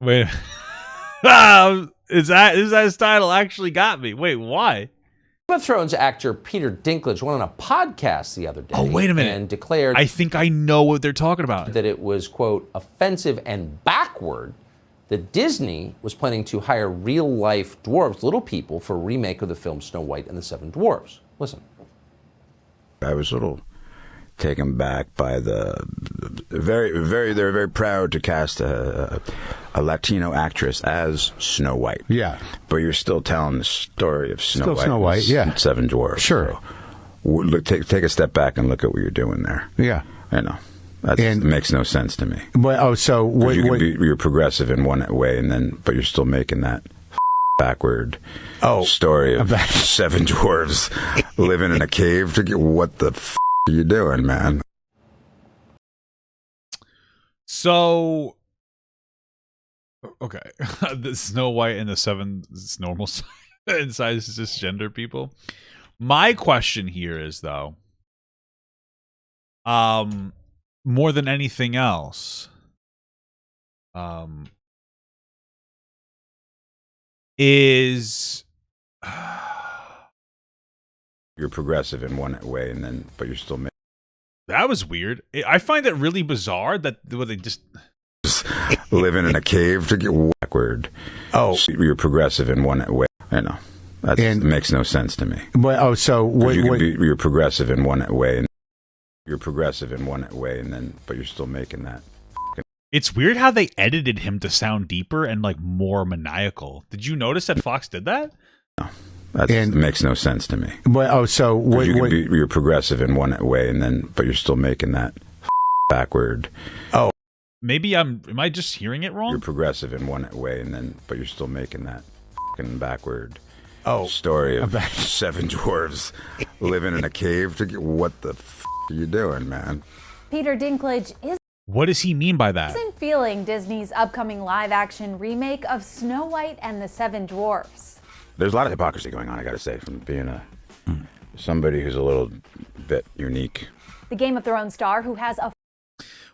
Wait. Is that his title actually got me? Wait, why? Game of Thrones actor Peter Dinklage went on a podcast the other day. Oh, wait a minute. And declared I think I know what they're talking about. that it was, quote, offensive and backward that Disney was planning to hire real-life dwarves, little people, for a remake of the film Snow White and the Seven Dwarfs. Listen. I was a little taken back by they're very proud to cast a Latino actress as Snow White. Yeah. But you're still telling the story of Snow White. Snow White, yeah. And Seven Dwarfs. Sure. So, look, take a step back and look at what you're doing there. Yeah. I know. That makes no sense to me. Well, You're progressive in one way, but you're still making that backward story of seven dwarves living in a cave. What the are you doing, man? So, okay, the Snow White and the seven normal size cisgender people. My question here is, though, more than anything else, is you're progressive in one way, but you're still that was weird. I find it really bizarre that they just living in a cave to get backward. You're progressive in one way. I know. That makes no sense to me. Well, you're progressive in one way. You're progressive in one way, but you're still making that. It's weird how they edited him to sound deeper and like more maniacal. Did you notice that Fox did that? No, that makes no sense to me. Well, you're progressive in one way, but you're still making that backward. Maybe am I just hearing it wrong? You're progressive in one way, but you're still making that backward. Story of seven dwarves living in a cave to get what the are you doing, man? Peter Dinklage what does he mean by that? Isn't feeling Disney's upcoming live-action remake of Snow White and the Seven Dwarfs. There's a lot of hypocrisy going on, I gotta say, from being somebody who's a little bit unique. The Game of Thrones star, who has a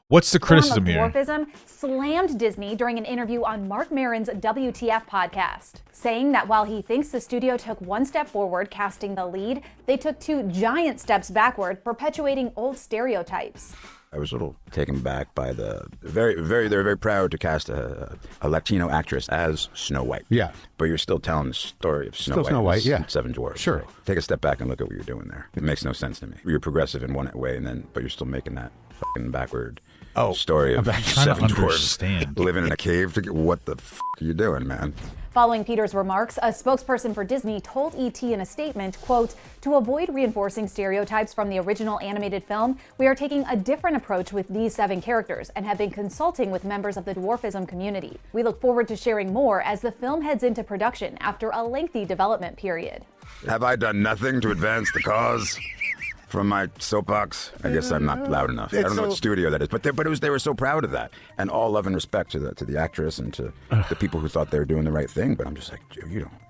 what's the criticism form of here? Dwarfism, slammed Disney during an interview on Mark Maron's WTF podcast, saying that while he thinks the studio took one step forward casting the lead, they took two giant steps backward, perpetuating old stereotypes. I was a little taken back by they're very proud to cast a Latino actress as Snow White. Yeah. But you're still telling the story of Snow White and Seven Dwarfs. Sure. So take a step back and look at what you're doing there. It makes no sense to me. You're progressive in one way, but you're still making that backward story of seven dwarfs living in a cave to get what the are you doing, man? Following Peter's remarks, a spokesperson for Disney told ET in a statement, quote, "To avoid reinforcing stereotypes from the original animated film, we are taking a different approach with these seven characters and have been consulting with members of the dwarfism community. We look forward to sharing more as the film heads into production after a lengthy development period." Have I done nothing to advance the cause? From my soapbox, I guess I'm not loud enough. I don't know what studio that is, but they were so proud of that, and all love and respect to the actress and to the people who thought they were doing the right thing. But I'm just like,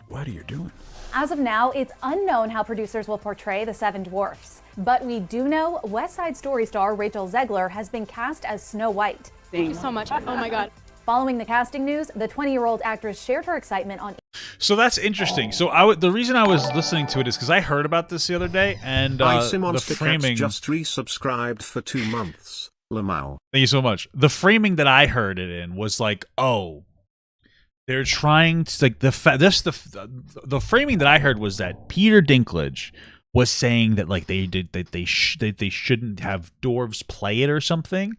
what are you doing? As of now, it's unknown how producers will portray the Seven Dwarfs, but we do know West Side Story star Rachel Zegler has been cast as Snow White. Thank you so much. Oh my God. Following the casting news, the 20-year-old actress shared her excitement on. So that's interesting. So the reason I was listening to it is because I heard about this the other day, and the framing just resubscribed for 2 months. Lamau. Thank you so much. The framing that I heard it in was like, they're trying to like the framing that I heard was that Peter Dinklage was saying that like they shouldn't have dwarves play it or something.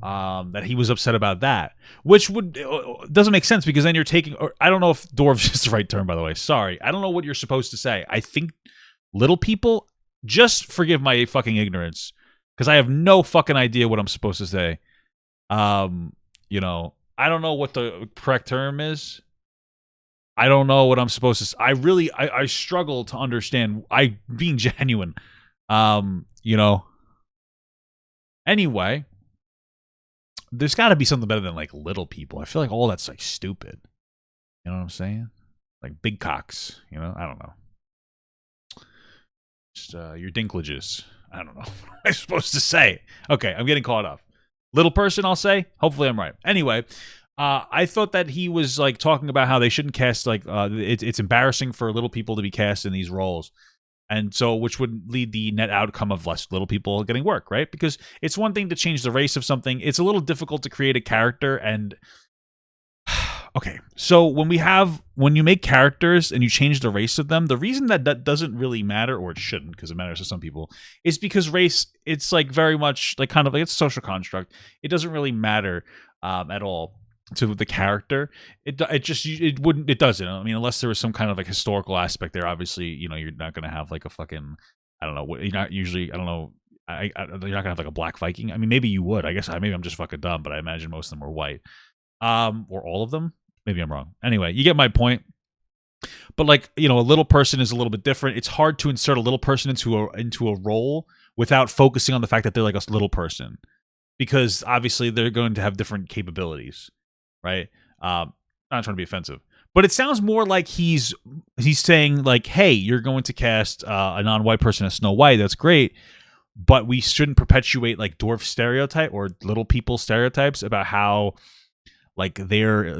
That he was upset about that, which doesn't make sense because then you're taking, or I don't know if dwarves is the right term, by the way. Sorry. I don't know what you're supposed to say. I think little people, just forgive my fucking ignorance because I have no fucking idea what I'm supposed to say. I don't know what the correct term is. I don't know what I'm supposed to I struggle to understand. Being genuine. Anyway, there's got to be something better than like little people. I feel like all that's like stupid. You know what I'm saying? Like big cocks. I don't know. Just your dinklages. I don't know what I'm supposed to say. Okay, I'm getting caught up. Little person, I'll say. Hopefully I'm right. Anyway, I thought that he was like talking about how they shouldn't cast like it's embarrassing for little people to be cast in these roles, and so which would lead the net outcome of less little people getting work, right? Because it's one thing to change the race of something; it's a little difficult to create a character. And okay, so when you make characters and you change the race of them, the reason that doesn't really matter, or it shouldn't, because it matters to some people, is because race, it's like very much like kind of like it's a social construct. It doesn't really matter at all to the character. It doesn't. I mean, unless there was some kind of like historical aspect there. Obviously, you're not gonna have like a fucking, I don't know. You're not usually, I don't know. You're not gonna have like a black Viking. I mean, maybe you would. I guess maybe I'm just fucking dumb, but I imagine most of them were white. Or all of them. Maybe I'm wrong. Anyway, you get my point. But like, a little person is a little bit different. It's hard to insert a little person into a role without focusing on the fact that they're like a little person, because obviously they're going to have different capabilities. Right? I'm not trying to be offensive, but it sounds more like he's saying like, "Hey, you're going to cast a non-white person as Snow White. That's great, but we shouldn't perpetuate like dwarf stereotype or little people stereotypes about how like they're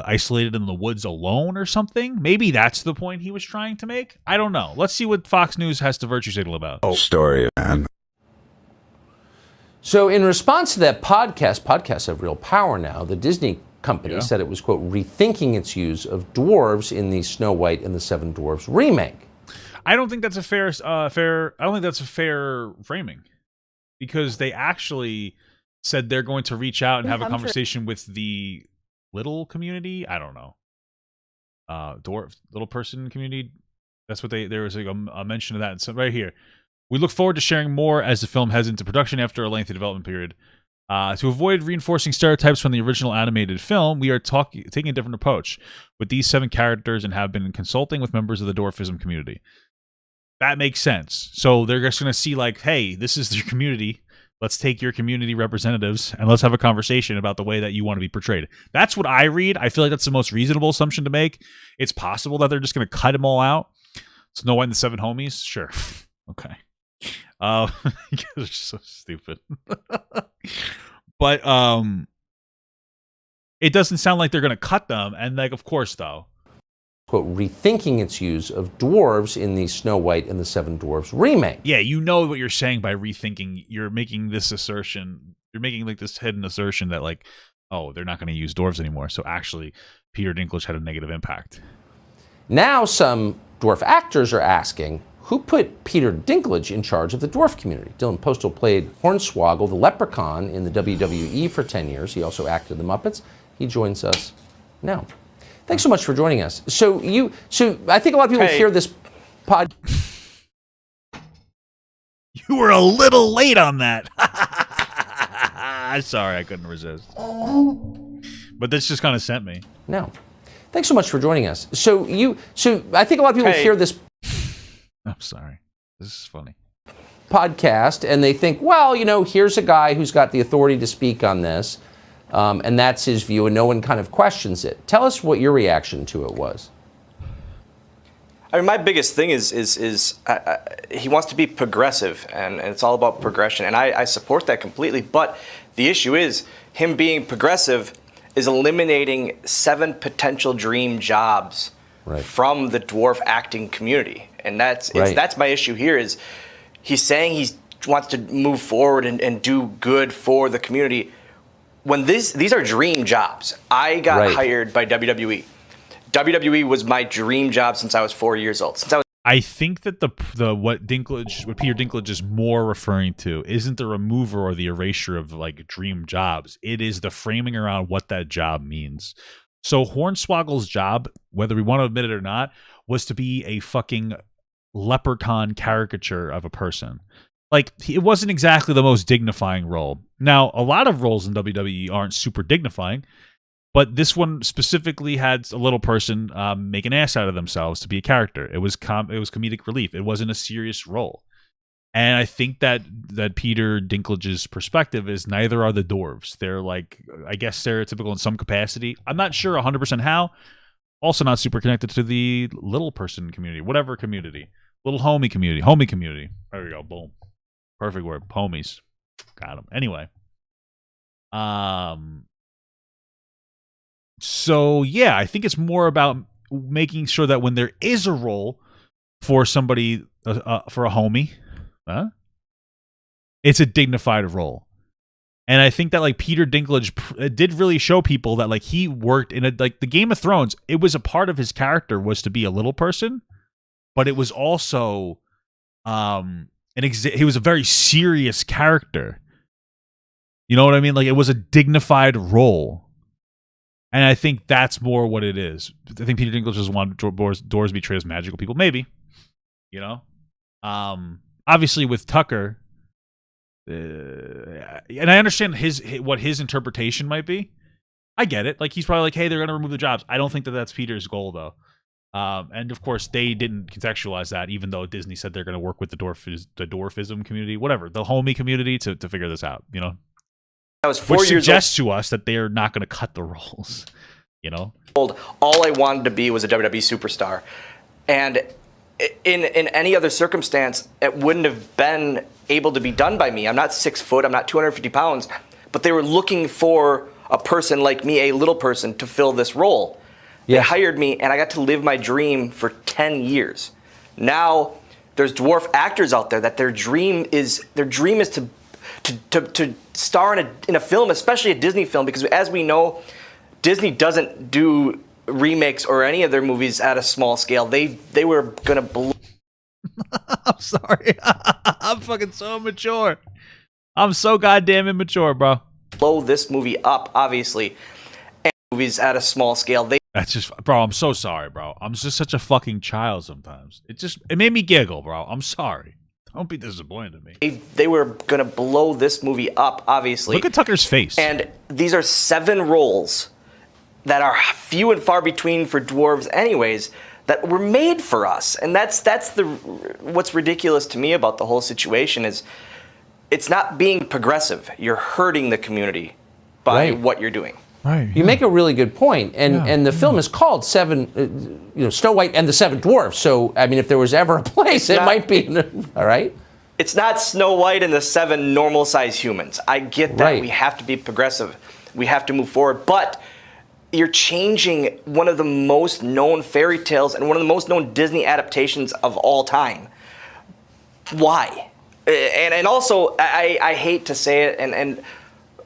isolated in the woods alone or something." Maybe that's the point he was trying to make. I don't know. Let's see what Fox News has to virtue signal about. Oh, story, man. So in response to that podcasts have real power now. The Disney company said it was, quote, rethinking its use of dwarves in the Snow White and the Seven Dwarfs remake. I don't think that's a fair. I don't think that's a fair framing, because they actually said they're going to reach out and have a conversation with the little community. I don't know, dwarf little person community. That's what there was like a mention of that. And so right here, we look forward to sharing more as the film heads into production after a lengthy development period. To avoid reinforcing stereotypes from the original animated film, we are taking a different approach with these 7 characters and have been consulting with members of the dwarfism community. That makes sense. So they're just going to see like, hey, this is your community. Let's take your community representatives and let's have a conversation about the way that you want to be portrayed. That's what I read. I feel like that's the most reasonable assumption to make. It's possible that they're just going to cut them all out. Snow White and the 7 homies? Sure. Okay. You guys are so stupid. But it doesn't sound like they're going to cut them. And like, of course, though. Quote, rethinking its use of dwarves in the Snow White and the Seven Dwarfs remake. Yeah, you know what you're saying by rethinking. You're making this assertion. You're making like this hidden assertion that like, oh, they're not going to use dwarves anymore. So actually, Peter Dinklage had a negative impact. Now some dwarf actors are asking, who put Peter Dinklage in charge of the dwarf community? Dylan Postal played Hornswoggle, the leprechaun, in the WWE for 10 years. He also acted the Muppets. He joins us now. Thanks so much for joining us. So I think a lot of people hear this pod. You were a little late on that. Sorry, I couldn't resist. But this just kind of sent me. No. Thanks so much for joining us. So I think a lot of people hear this. I'm sorry. This is funny. Podcast and they think, well, here's a guy who's got the authority to speak on this. And that's his view, and no one kind of questions it. Tell us what your reaction to it was. I mean, my biggest thing is he wants to be progressive, and it's all about progression, and I support that completely. But the issue is him being progressive is eliminating 7 potential dream jobs from the dwarf acting community, and that's my issue here. Is he's saying he wants to move forward and do good for the community. When these are dream jobs. I got hired by WWE. WWE was my dream job since I was 4 years old. I think that what Peter Dinklage is more referring to isn't the remover or the erasure of like dream jobs. It is the framing around what that job means. So Hornswoggle's job, whether we want to admit it or not, was to be a fucking leprechaun caricature of a person. Like, it wasn't exactly the most dignifying role. Now, a lot of roles in WWE aren't super dignifying, but this one specifically had a little person make an ass out of themselves to be a character. It was comedic relief. It wasn't a serious role. And I think that Peter Dinklage's perspective is neither are the dwarves. They're like, I guess, stereotypical in some capacity. I'm not sure 100% how. Also not super connected to the little person community, whatever community. Little homie community. Homie community. There we go. Boom. Perfect word. Homies. Got him. Anyway. So yeah, I think it's more about making sure that when there is a role for somebody, for a homie, it's a dignified role. And I think that like Peter Dinklage did really show people that like he worked in like the Game of Thrones. It was a part of his character was to be a little person, but it was also he was a very serious character. You know what I mean? Like it was a dignified role. And I think that's more what it is. I think Peter Dinklage just wanted doors to be treated as magical people. Maybe. You know? Obviously with Tucker, and I understand what his interpretation might be. I get it. Like he's probably like, hey, they're going to remove the jobs. I don't think that that's Peter's goal, though. And of course, they didn't contextualize that, even though Disney said they're going to work with the dwarfism community, whatever, the homie community to figure this out. You know, I was 4 which years suggests to us that they're not going to cut the roles. You know, old. All I wanted to be was a WWE superstar, and in any other circumstance, it wouldn't have been able to be done by me. I'm not 6 foot. I'm not 250 pounds, but they were looking for a person like me, a little person, to fill this role. They hired me, and I got to live my dream for 10 years. Now, there's dwarf actors out there that their dream is to star in a film, especially a Disney film, because as we know, Disney doesn't do remakes or any of their movies at a small scale. They were gonna blow. I'm sorry. I'm fucking so immature. I'm so goddamn immature, bro. Blow this movie up, obviously. And movies at a small scale. That's just, bro. I'm so sorry, bro. I'm just such a fucking child sometimes. It made me giggle, bro. I'm sorry. Don't be disappointed in me. They were gonna blow this movie up, obviously. Look at Tucker's face. And these are 7 roles that are few and far between for dwarves, anyways, that were made for us. And that's what's ridiculous to me about the whole situation is it's not being progressive. You're hurting the community by what you're doing. Right. You make a really good point, and the film is called Snow White and the Seven Dwarfs. So I mean, if there was ever a place, it might be. All right. It's not Snow White and the 7 normal-sized humans. I get that. Right. We have to be progressive. We have to move forward, but you're changing one of the most known fairy tales and one of the most known Disney adaptations of all time. Why? And also, I hate to say it, and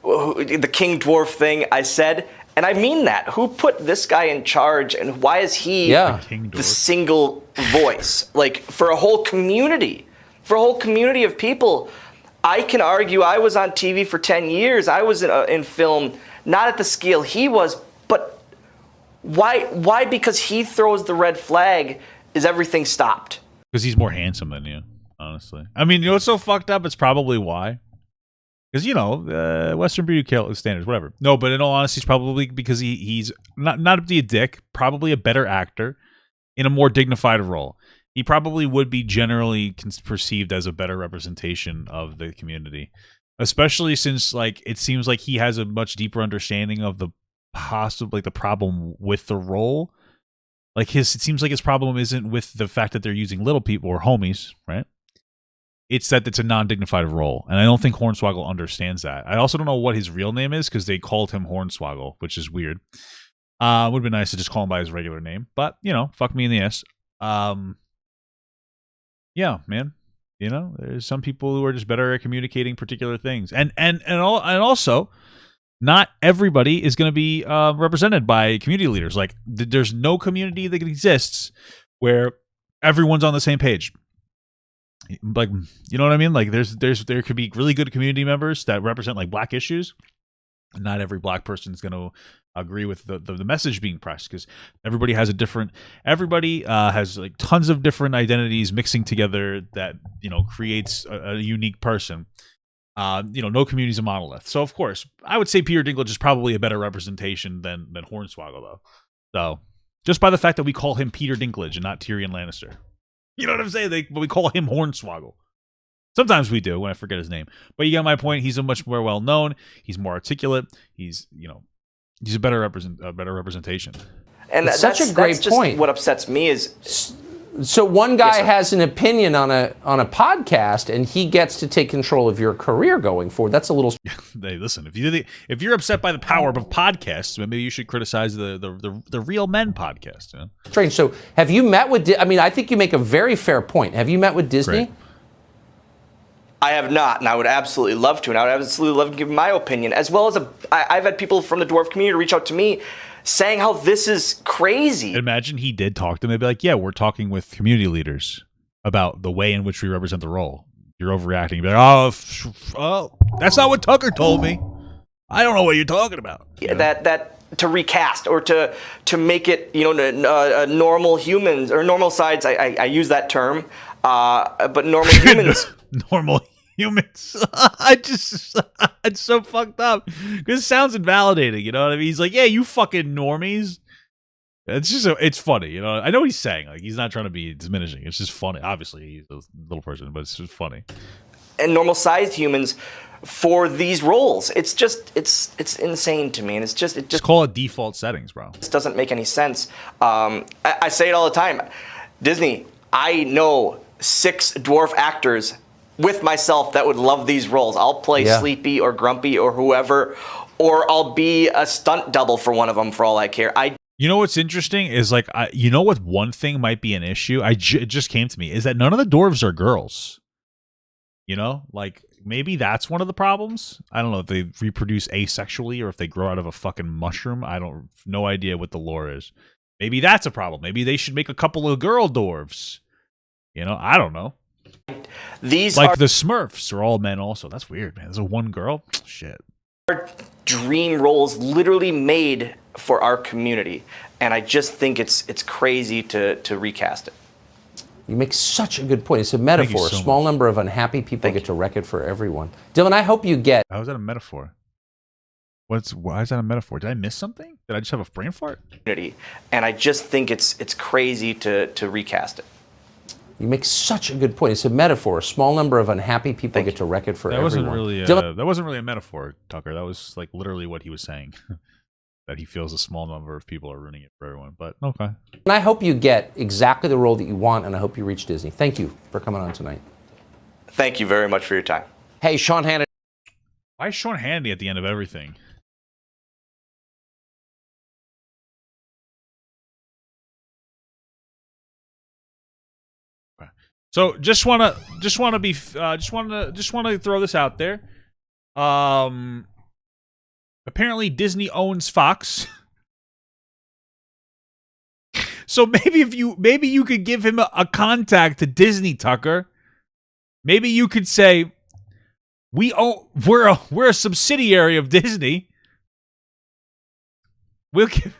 the King Dwarf thing I said, and I mean that. Who put this guy in charge, and why is he the single voice? Like, for a whole community of people. I can argue I was on TV for 10 years. I was in film, not at the scale he was, but why? Because he throws the red flag, is everything stopped? Because he's more handsome than you, honestly. I mean, you know what's so fucked up? It's probably why. Because, you know, Western beauty standards, whatever. No, but in all honesty, it's probably because he's not to be a dick, probably a better actor in a more dignified role. He probably would be generally perceived as a better representation of the community, especially since, like, it seems like he has a much deeper understanding of the problem with the role. Like, it seems like his problem isn't with the fact that they're using little people or homies, right? It's that it's a non-dignified role, and I don't think Hornswoggle understands that. I also don't know what his real name is because they called him Hornswoggle, which is weird. Would have been nice to just call him by his regular name, but, you know, fuck me in the ass. Yeah, man. You know, there's some people who are just better at communicating particular things, and also, not everybody is going to be represented by community leaders. Like, there's no community that exists where everyone's on the same page. Like, you know what I mean? Like, there could be really good community members that represent like black issues. Not every black person is going to agree with the message being pressed because everybody has has like tons of different identities mixing together that, you know, creates a unique person. You know, no community is a monolith. So of course, I would say Peter Dinklage is probably a better representation than Hornswoggle, though. So just by the fact that we call him Peter Dinklage and not Tyrion Lannister. You know what I'm saying? But we call him Hornswoggle. Sometimes we do when I forget his name. But you get my point. He's a much more well-known. He's more articulate. He's a better representation. And it's such a great that's just point. what upsets me is So one guy Yes, sir. has an opinion on a podcast, and he gets to take control of your career going forward. That's a little Hey, listen, if you're upset by the power of podcasts, maybe you should criticize the Real Men podcast. You know? strange. So have you met with? I mean, I think you make a very fair point. Have you met with Disney? Great. I have not, and I would absolutely love to, and I would absolutely love to give my opinion, as well as I've had people from the dwarf community reach out to me saying how this is crazy. Imagine he did talk to them and be like, yeah, we're talking with community leaders about the way in which we represent the role. You're overreacting. You'd be like, oh, that's not what Tucker told me. I don't know what you're talking about. You know? That to recast or to make it, normal humans or normal sides. I use that term, but normal humans. Normal humans. It's so fucked up because it sounds invalidating. You know what I mean? He's like, yeah, you fucking normies. It's funny. You know, I know what he's saying. Like, he's not trying to be diminishing. It's just funny. Obviously, he's a little person, but it's just funny. And normal sized humans for these roles. It's insane to me, and Just call it default settings, bro. This doesn't make any sense. I say it all the time. Disney, I know 6 dwarf actors with myself that would love these roles. I'll play Sleepy or Grumpy or whoever, or I'll be a stunt double for one of them for all I care. You know what's interesting is like, you know what one thing might be an issue? It just came to me is that none of the dwarves are girls. You know, like maybe that's one of the problems. I don't know if they reproduce asexually or if they grow out of a fucking mushroom. No idea what the lore is. Maybe that's a problem. Maybe they should make a couple of girl dwarves. You know, I don't know. These like are the Smurfs are all men also. That's weird, man. There's a one girl. Shit. dream roles literally made for our community, and I just think it's crazy to recast it. You make such a good point. It's a metaphor. So a small much. number of unhappy people get to wreck it for everyone. Dylan, I hope you get. How is that a metaphor? Why is that a metaphor? Did I miss something? Did I just have a brain fart? And I just think it's crazy to recast it. You make such a good point. It's a metaphor. A small number of unhappy people get to wreck it for That everyone. That wasn't really a metaphor, Tucker. That was like literally what he was saying. That he feels a small number of people are ruining it for everyone. But okay. And I hope you get exactly the role that you want, and I hope you reach Disney. Thank you for coming on tonight. Thank you very much for your time. Hey, Sean Hannity. Why is Sean Hannity at the end of everything? Okay. So just want to throw this out there. Apparently Disney owns Fox. So maybe you could give him a contact to Disney, Tucker. Maybe you could say we're a subsidiary of Disney.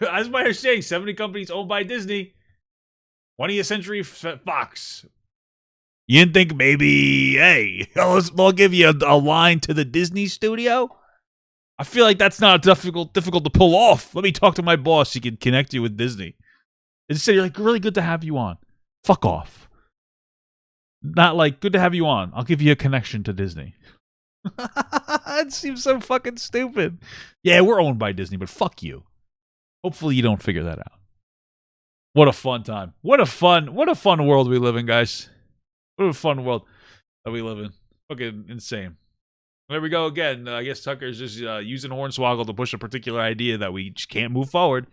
As my understanding, 70 companies owned by Disney. 20th Century Fox. You didn't think maybe, hey, I'll give you a line to the Disney studio? I feel like that's not difficult to pull off. Let me talk to my boss. He can connect you with Disney. And say, like, really good to have you on. Fuck off. Not like, good to have you on. I'll give you a connection to Disney. It seems so fucking stupid. Yeah, we're owned by Disney, but fuck you. Hopefully you don't figure that out. What a fun time. What a fun world we live in, guys. What a fun world that we live in. Fucking insane. There we go again. I guess Tucker's just using Hornswoggle to push a particular idea that we just can't move forward.